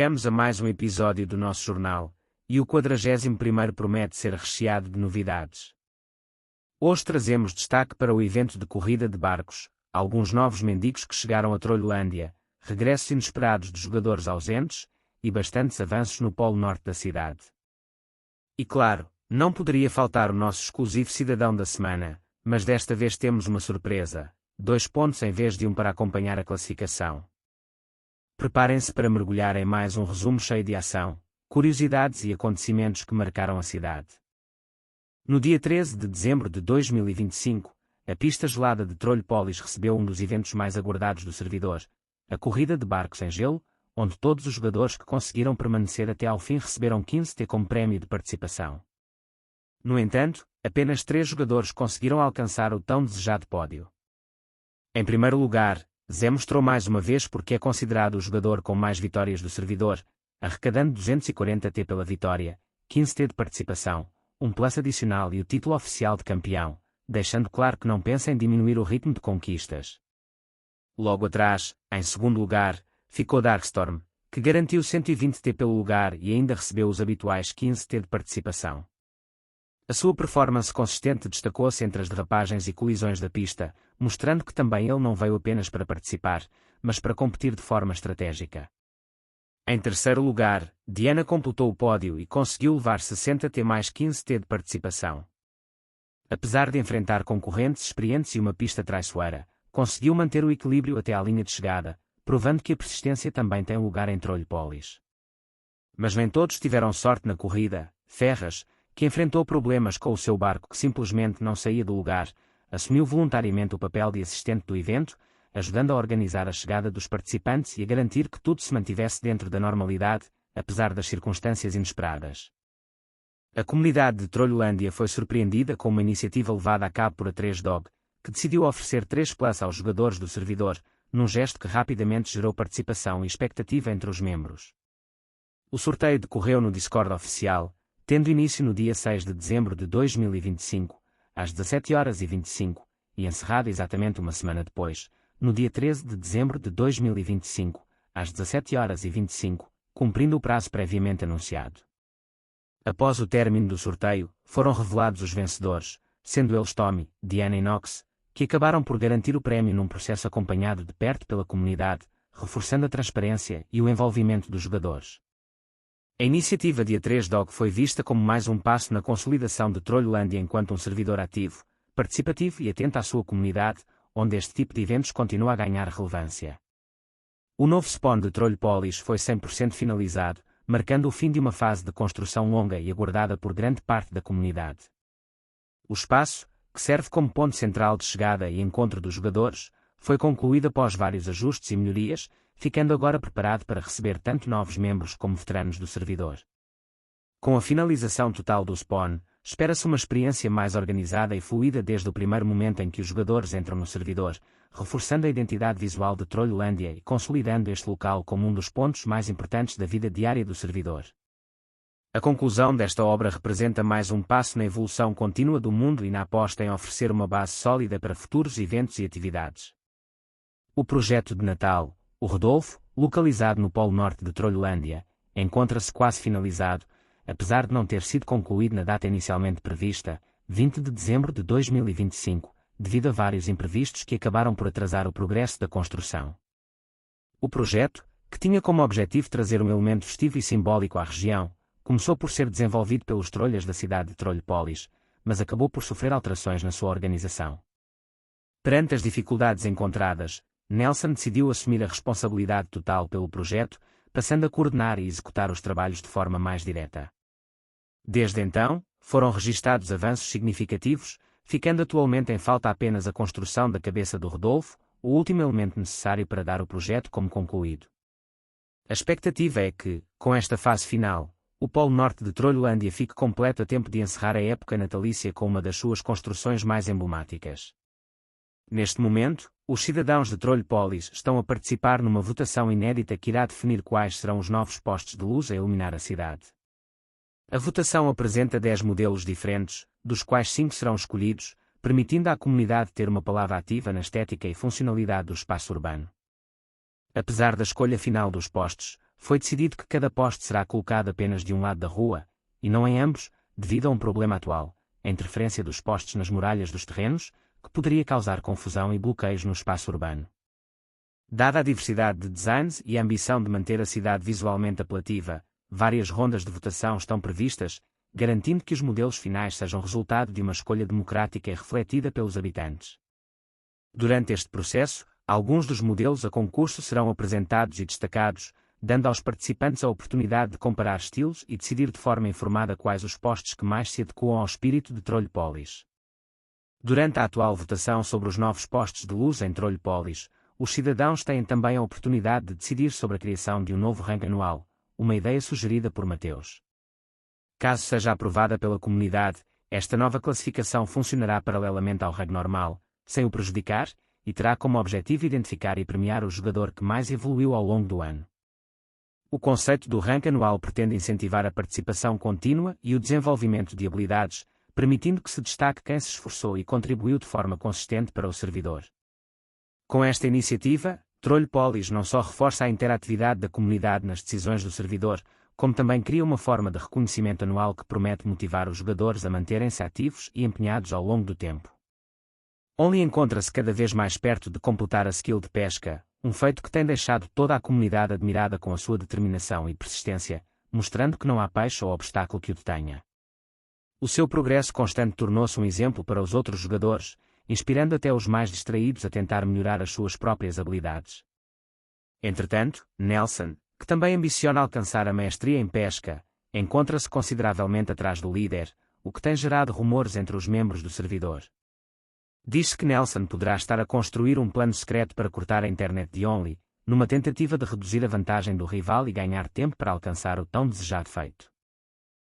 Chegamos a mais um episódio do nosso jornal, e o 41º promete ser recheado de novidades. Hoje trazemos destaque para o evento de corrida de barcos, alguns novos mendigos que chegaram a Troilândia, regressos inesperados de jogadores ausentes, e bastantes avanços no polo norte da cidade. E claro, não poderia faltar o nosso exclusivo cidadão da semana, mas desta vez temos uma surpresa, 2 pontos em vez de 1 para acompanhar a classificação. Preparem-se para mergulhar em mais um resumo cheio de ação, curiosidades e acontecimentos que marcaram a cidade. No dia 13 de dezembro de 2025, a pista gelada de Trollhättan recebeu um dos eventos mais aguardados do servidor, a corrida de barcos em gelo, onde todos os jogadores que conseguiram permanecer até ao fim receberam 15T como prémio de participação. No entanto, apenas 3 jogadores conseguiram alcançar o tão desejado pódio. Em primeiro lugar, Zé mostrou mais uma vez porque é considerado o jogador com mais vitórias do servidor, arrecadando 240T pela vitória, 15T de participação, um plus adicional e o título oficial de campeão, deixando claro que não pensa em diminuir o ritmo de conquistas. Logo atrás, em segundo lugar, ficou Darkstorm, que garantiu 120T pelo lugar e ainda recebeu os habituais 15T de participação. A sua performance consistente destacou-se entre as derrapagens e colisões da pista, mostrando que também ele não veio apenas para participar, mas para competir de forma estratégica. Em terceiro lugar, Diana completou o pódio e conseguiu levar 60T mais 15T de participação. Apesar de enfrentar concorrentes experientes e uma pista traiçoeira, conseguiu manter o equilíbrio até à linha de chegada, provando que a persistência também tem lugar em Trollhättan. Mas nem todos tiveram sorte na corrida. Ferraz, que enfrentou problemas com o seu barco que simplesmente não saía do lugar, assumiu voluntariamente o papel de assistente do evento, ajudando a organizar a chegada dos participantes e a garantir que tudo se mantivesse dentro da normalidade, apesar das circunstâncias inesperadas. A comunidade de Trollhättan foi surpreendida com uma iniciativa levada a cabo por a 3Dog, que decidiu oferecer 3 plus aos jogadores do servidor, num gesto que rapidamente gerou participação e expectativa entre os membros. O sorteio decorreu no Discord oficial, tendo início no dia 6 de dezembro de 2025, às 17h25, e encerrado exatamente uma semana depois, no dia 13 de dezembro de 2025, às 17h25, cumprindo o prazo previamente anunciado. Após o término do sorteio, foram revelados os vencedores, sendo eles Tommy, Diana e Nox, que acabaram por garantir o prémio num processo acompanhado de perto pela comunidade, reforçando a transparência e o envolvimento dos jogadores. A iniciativa de A3Dog foi vista como mais um passo na consolidação de Trollhättan enquanto um servidor ativo, participativo e atento à sua comunidade, onde este tipo de eventos continua a ganhar relevância. O novo spawn de Trollhättan foi 100% finalizado, marcando o fim de uma fase de construção longa e aguardada por grande parte da comunidade. O espaço, que serve como ponto central de chegada e encontro dos jogadores, foi concluído após vários ajustes e melhorias, ficando agora preparado para receber tanto novos membros como veteranos do servidor. Com a finalização total do spawn, espera-se uma experiência mais organizada e fluida desde o primeiro momento em que os jogadores entram no servidor, reforçando a identidade visual de Trollhättan e consolidando este local como um dos pontos mais importantes da vida diária do servidor. A conclusão desta obra representa mais um passo na evolução contínua do mundo e na aposta em oferecer uma base sólida para futuros eventos e atividades. O projeto de Natal, o Rodolfo, localizado no polo norte de Trollhättan, encontra-se quase finalizado, apesar de não ter sido concluído na data inicialmente prevista, 20 de dezembro de 2025, devido a vários imprevistos que acabaram por atrasar o progresso da construção. O projeto, que tinha como objetivo trazer um elemento festivo e simbólico à região, começou por ser desenvolvido pelos trolhas da cidade de Trollhättan, mas acabou por sofrer alterações na sua organização. Perante as dificuldades encontradas, Nelson decidiu assumir a responsabilidade total pelo projeto, passando a coordenar e executar os trabalhos de forma mais direta. Desde então, foram registados avanços significativos, ficando atualmente em falta apenas a construção da cabeça do Rodolfo, o último elemento necessário para dar o projeto como concluído. A expectativa é que, com esta fase final, o polo norte de Trollhättan fique completo a tempo de encerrar a época natalícia com uma das suas construções mais emblemáticas. Neste momento, os cidadãos de Trollhättan estão a participar numa votação inédita que irá definir quais serão os novos postes de luz a iluminar a cidade. A votação apresenta 10 modelos diferentes, dos quais 5 serão escolhidos, permitindo à comunidade ter uma palavra ativa na estética e funcionalidade do espaço urbano. Apesar da escolha final dos postes, foi decidido que cada poste será colocado apenas de um lado da rua, e não em ambos, devido a um problema atual, a interferência dos postes nas muralhas dos terrenos, que poderia causar confusão e bloqueios no espaço urbano. Dada a diversidade de designs e a ambição de manter a cidade visualmente apelativa, várias rondas de votação estão previstas, garantindo que os modelos finais sejam resultado de uma escolha democrática e refletida pelos habitantes. Durante este processo, alguns dos modelos a concurso serão apresentados e destacados, dando aos participantes a oportunidade de comparar estilos e decidir de forma informada quais os postes que mais se adequam ao espírito de Trollopolis. Durante a atual votação sobre os novos postes de luz em Trollopolis, os cidadãos têm também a oportunidade de decidir sobre a criação de um novo ranking anual, uma ideia sugerida por Mateus. Caso seja aprovada pela comunidade, esta nova classificação funcionará paralelamente ao ranking normal, sem o prejudicar, e terá como objetivo identificar e premiar o jogador que mais evoluiu ao longo do ano. O conceito do ranking anual pretende incentivar a participação contínua e o desenvolvimento de habilidades, permitindo que se destaque quem se esforçou e contribuiu de forma consistente para o servidor. Com esta iniciativa, Trollopolis não só reforça a interatividade da comunidade nas decisões do servidor, como também cria uma forma de reconhecimento anual que promete motivar os jogadores a manterem-se ativos e empenhados ao longo do tempo. Only encontra-se cada vez mais perto de completar a skill de pesca, um feito que tem deixado toda a comunidade admirada com a sua determinação e persistência, mostrando que não há peixe ou obstáculo que o detenha. O seu progresso constante tornou-se um exemplo para os outros jogadores, inspirando até os mais distraídos a tentar melhorar as suas próprias habilidades. Entretanto, Nelson, que também ambiciona alcançar a maestria em pesca, encontra-se consideravelmente atrás do líder, o que tem gerado rumores entre os membros do servidor. Diz-se que Nelson poderá estar a construir um plano secreto para cortar a internet de Only, numa tentativa de reduzir a vantagem do rival e ganhar tempo para alcançar o tão desejado feito.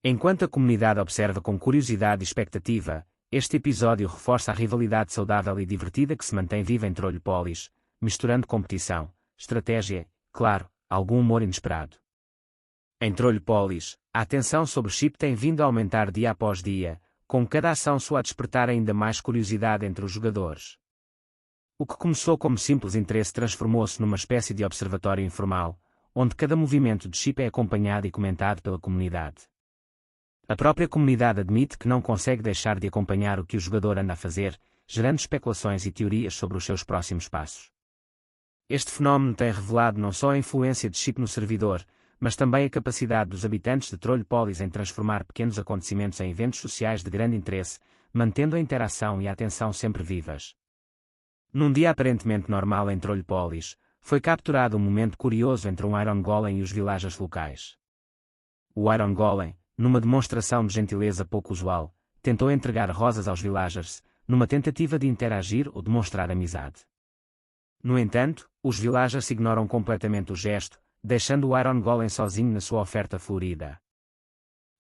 Enquanto a comunidade observa com curiosidade e expectativa, este episódio reforça a rivalidade saudável e divertida que se mantém viva em Trollopolis, misturando competição, estratégia, claro, algum humor inesperado. Em Trollopolis, a atenção sobre o chip tem vindo a aumentar dia após dia, com cada ação sua a despertar ainda mais curiosidade entre os jogadores. O que começou como simples interesse transformou-se numa espécie de observatório informal, onde cada movimento de chip é acompanhado e comentado pela comunidade. A própria comunidade admite que não consegue deixar de acompanhar o que o jogador anda a fazer, gerando especulações e teorias sobre os seus próximos passos. Este fenómeno tem revelado não só a influência de chip no servidor, mas também a capacidade dos habitantes de Trollopolis em transformar pequenos acontecimentos em eventos sociais de grande interesse, mantendo a interação e a atenção sempre vivas. Num dia aparentemente normal em Trollopolis, foi capturado um momento curioso entre um Iron Golem e os villagers locais. O Iron Golem, numa demonstração de gentileza pouco usual, tentou entregar rosas aos villagers, numa tentativa de interagir ou demonstrar amizade. No entanto, os villagers ignoram completamente o gesto, deixando o Iron Golem sozinho na sua oferta florida.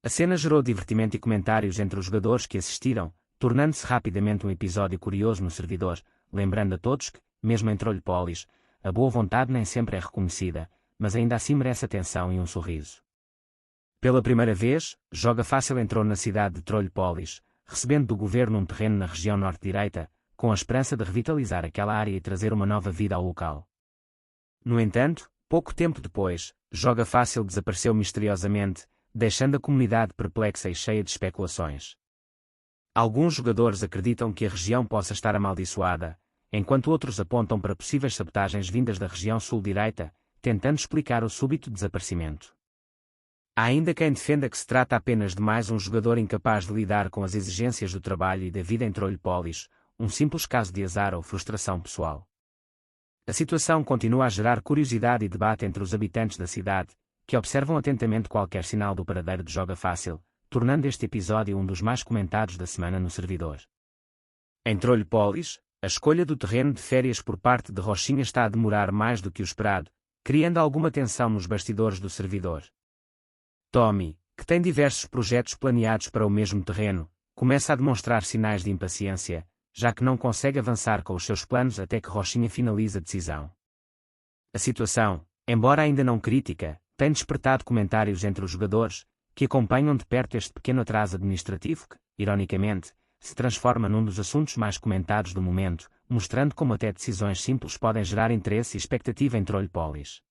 A cena gerou divertimento e comentários entre os jogadores que assistiram, tornando-se rapidamente um episódio curioso no servidor, lembrando a todos que, mesmo em Trollopolis, a boa vontade nem sempre é reconhecida, mas ainda assim merece atenção e um sorriso. Pela primeira vez, Joga Fácil entrou na cidade de Trollopolis, recebendo do governo um terreno na região norte-direita, com a esperança de revitalizar aquela área e trazer uma nova vida ao local. No entanto, pouco tempo depois, Joga Fácil desapareceu misteriosamente, deixando a comunidade perplexa e cheia de especulações. Alguns jogadores acreditam que a região possa estar amaldiçoada, enquanto outros apontam para possíveis sabotagens vindas da região sul-direita, tentando explicar o súbito desaparecimento. Há ainda quem defenda que se trata apenas de mais um jogador incapaz de lidar com as exigências do trabalho e da vida em Trollopolis, um simples caso de azar ou frustração pessoal. A situação continua a gerar curiosidade e debate entre os habitantes da cidade, que observam atentamente qualquer sinal do paradeiro de Joga Fácil, tornando este episódio um dos mais comentados da semana no servidor. Em Trollopolis, a escolha do terreno de férias por parte de Rochinha está a demorar mais do que o esperado, criando alguma tensão nos bastidores do servidor. Tommy, que tem diversos projetos planeados para o mesmo terreno, começa a demonstrar sinais de impaciência, já que não consegue avançar com os seus planos até que Rochinha finalize a decisão. A situação, embora ainda não crítica, tem despertado comentários entre os jogadores, que acompanham de perto este pequeno atraso administrativo que, ironicamente, se transforma num dos assuntos mais comentados do momento, mostrando como até decisões simples podem gerar interesse e expectativa em Trollopolis.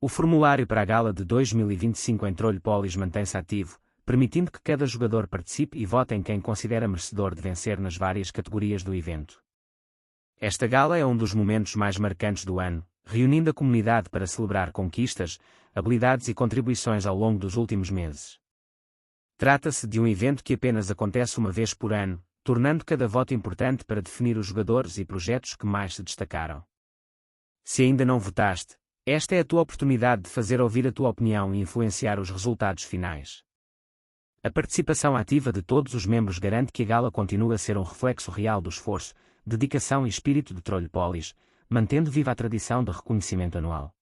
O formulário para a gala de 2025 em Trollopolis mantém-se ativo, permitindo que cada jogador participe e vote em quem considera merecedor de vencer nas várias categorias do evento. Esta gala é um dos momentos mais marcantes do ano, reunindo a comunidade para celebrar conquistas, habilidades e contribuições ao longo dos últimos meses. Trata-se de um evento que apenas acontece uma vez por ano, tornando cada voto importante para definir os jogadores e projetos que mais se destacaram. Se ainda não votaste, esta é a tua oportunidade de fazer ouvir a tua opinião e influenciar os resultados finais. A participação ativa de todos os membros garante que a gala continue a ser um reflexo real do esforço, dedicação e espírito de Trollopolis, mantendo viva a tradição de reconhecimento anual.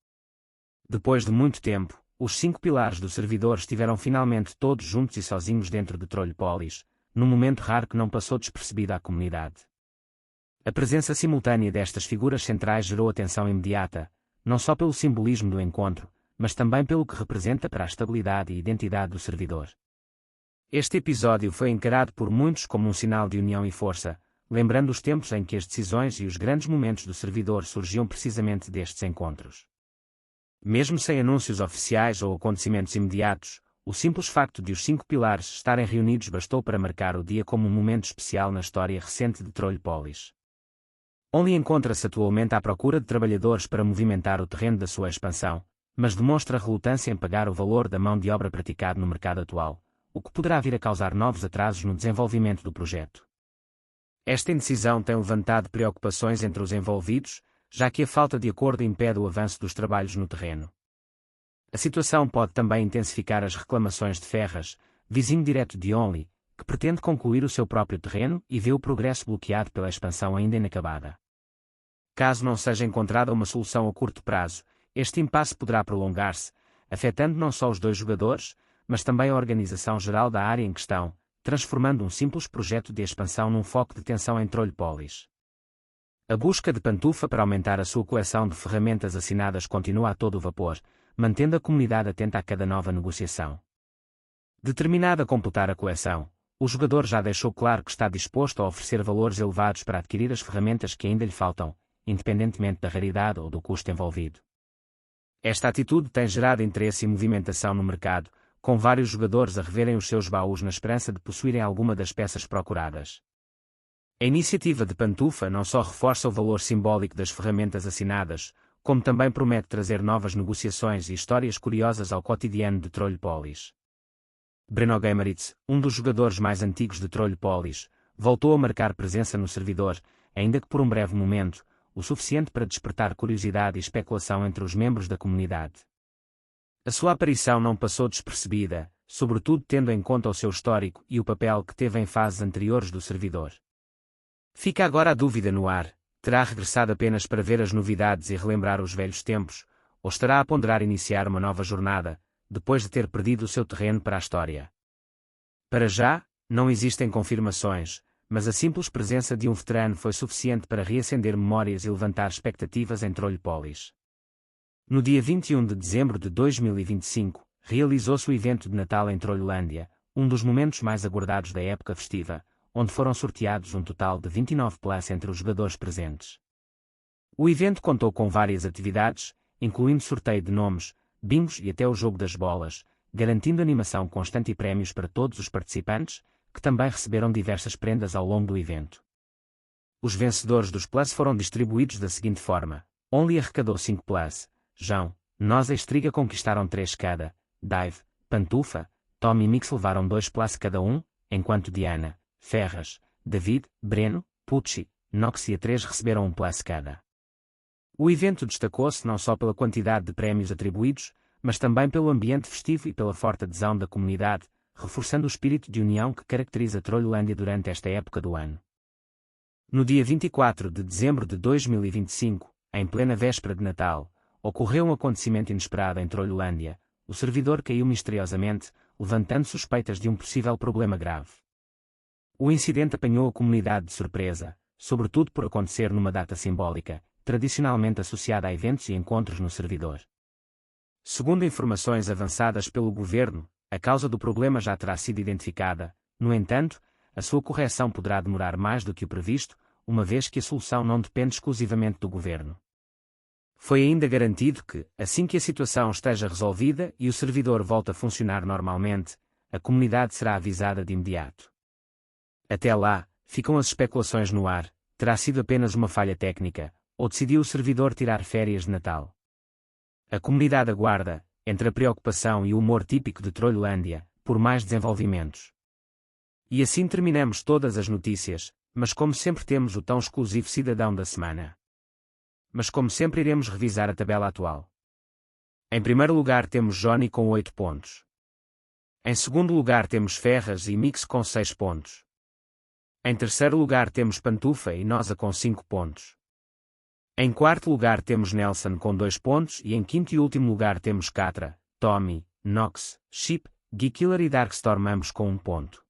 Depois de muito tempo, os 5 pilares do servidor estiveram finalmente todos juntos e sozinhos dentro de Trollopolis, num momento raro que não passou despercebido à comunidade. A presença simultânea destas figuras centrais gerou atenção imediata, não só pelo simbolismo do encontro, mas também pelo que representa para a estabilidade e identidade do servidor. Este episódio foi encarado por muitos como um sinal de união e força, lembrando os tempos em que as decisões e os grandes momentos do servidor surgiam precisamente destes encontros. Mesmo sem anúncios oficiais ou acontecimentos imediatos, o simples facto de os 5 pilares estarem reunidos bastou para marcar o dia como um momento especial na história recente de Trollopolis. Only encontra-se atualmente à procura de trabalhadores para movimentar o terreno da sua expansão, mas demonstra relutância em pagar o valor da mão de obra praticado no mercado atual, o que poderá vir a causar novos atrasos no desenvolvimento do projeto. Esta indecisão tem levantado preocupações entre os envolvidos, já que a falta de acordo impede o avanço dos trabalhos no terreno. A situação pode também intensificar as reclamações de Ferraz, vizinho direto de Only, que pretende concluir o seu próprio terreno e vê o progresso bloqueado pela expansão ainda inacabada. Caso não seja encontrada uma solução a curto prazo, este impasse poderá prolongar-se, afetando não só os dois jogadores, mas também a organização geral da área em questão, transformando um simples projeto de expansão num foco de tensão em Trollopolis. A busca de Pantufa para aumentar a sua coleção de ferramentas assinadas continua a todo vapor, mantendo a comunidade atenta a cada nova negociação. Determinado a completar a coleção, o jogador já deixou claro que está disposto a oferecer valores elevados para adquirir as ferramentas que ainda lhe faltam, independentemente da raridade ou do custo envolvido. Esta atitude tem gerado interesse e movimentação no mercado, com vários jogadores a reverem os seus baús na esperança de possuírem alguma das peças procuradas. A iniciativa de Pantufa não só reforça o valor simbólico das ferramentas assinadas, como também promete trazer novas negociações e histórias curiosas ao cotidiano de Trollopolis. Breno Gameritz, um dos jogadores mais antigos de Trollopolis, voltou a marcar presença no servidor, ainda que por um breve momento, o suficiente para despertar curiosidade e especulação entre os membros da comunidade. A sua aparição não passou despercebida, sobretudo tendo em conta o seu histórico e o papel que teve em fases anteriores do servidor. Fica agora a dúvida no ar: terá regressado apenas para ver as novidades e relembrar os velhos tempos, ou estará a ponderar iniciar uma nova jornada, depois de ter perdido o seu terreno para a história? Para já, não existem confirmações, mas a simples presença de um veterano foi suficiente para reacender memórias e levantar expectativas em Trollopolis. No dia 21 de dezembro de 2025, realizou-se o evento de Natal em Trollolândia, um dos momentos mais aguardados da época festiva, onde foram sorteados um total de 29 plus entre os jogadores presentes. O evento contou com várias atividades, incluindo sorteio de nomes, bingos e até o jogo das bolas, garantindo animação constante e prémios para todos os participantes, que também receberam diversas prendas ao longo do evento. Os vencedores dos plus foram distribuídos da seguinte forma: Only arrecadou 5 plus, João, Noza e Striga conquistaram 3 cada, Dave, Pantufa, Tom e Mix levaram 2 plus cada um, enquanto Diana, Ferraz, David, Breno, Pucci, Nox e A3 receberam 1 plus cada. O evento destacou-se não só pela quantidade de prémios atribuídos, mas também pelo ambiente festivo e pela forte adesão da comunidade, reforçando o espírito de união que caracteriza Trollolândia durante esta época do ano. No dia 24 de dezembro de 2025, em plena véspera de Natal, ocorreu um acontecimento inesperado em Trollolândia. O servidor caiu misteriosamente, levantando suspeitas de um possível problema grave. O incidente apanhou a comunidade de surpresa, sobretudo por acontecer numa data simbólica, tradicionalmente associada a eventos e encontros no servidor. Segundo informações avançadas pelo governo, a causa do problema já terá sido identificada. No entanto, a sua correção poderá demorar mais do que o previsto, uma vez que a solução não depende exclusivamente do governo. Foi ainda garantido que, assim que a situação esteja resolvida e o servidor volte a funcionar normalmente, a comunidade será avisada de imediato. Até lá, ficam as especulações no ar: terá sido apenas uma falha técnica, ou decidiu o servidor tirar férias de Natal? A comunidade aguarda, entre a preocupação e o humor típico de Trollândia, por mais desenvolvimentos. E assim terminamos todas as notícias, mas como sempre temos o tão exclusivo cidadão da semana. Mas como sempre iremos revisar a tabela atual. Em primeiro lugar temos Johnny com 8 pontos. Em segundo lugar temos Ferraz e Mix com 6 pontos. Em terceiro lugar temos Pantufa e Noza com 5 pontos. Em quarto lugar temos Nelson com 2 pontos e em quinto e último lugar temos Catra, Tommy, Nox, Chip, Geekiller e Darkstorm ambos com 1 ponto.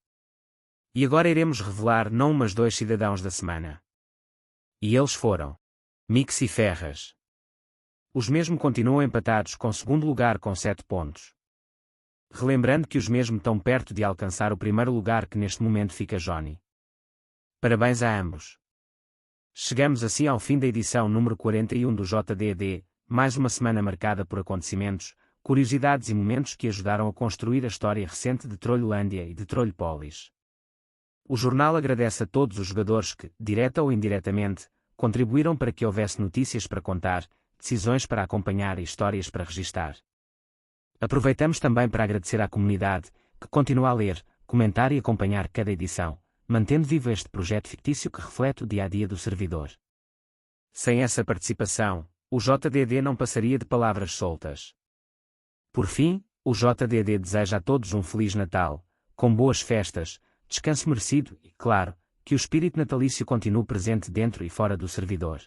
E agora iremos revelar não mas 2 cidadãos da semana. E eles foram Mix e Ferraz. Os mesmos continuam empatados com segundo lugar com 7 pontos. Relembrando que os mesmos estão perto de alcançar o primeiro lugar que neste momento fica Johnny. Parabéns a ambos. Chegamos assim ao fim da edição número 41 do JDD, mais uma semana marcada por acontecimentos, curiosidades e momentos que ajudaram a construir a história recente de Trollândia e de Trollpolis. O jornal agradece a todos os jogadores que, direta ou indiretamente, contribuíram para que houvesse notícias para contar, decisões para acompanhar e histórias para registar. Aproveitamos também para agradecer à comunidade, que continua a ler, comentar e acompanhar cada edição, mantendo vivo este projeto fictício que reflete o dia-a-dia do servidor. Sem essa participação, o JDD não passaria de palavras soltas. Por fim, o JDD deseja a todos um Feliz Natal, com boas festas, descanso merecido e, claro, que o espírito natalício continue presente dentro e fora do servidor.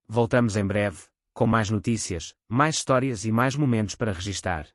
Voltamos em breve, com mais notícias, mais histórias e mais momentos para registar.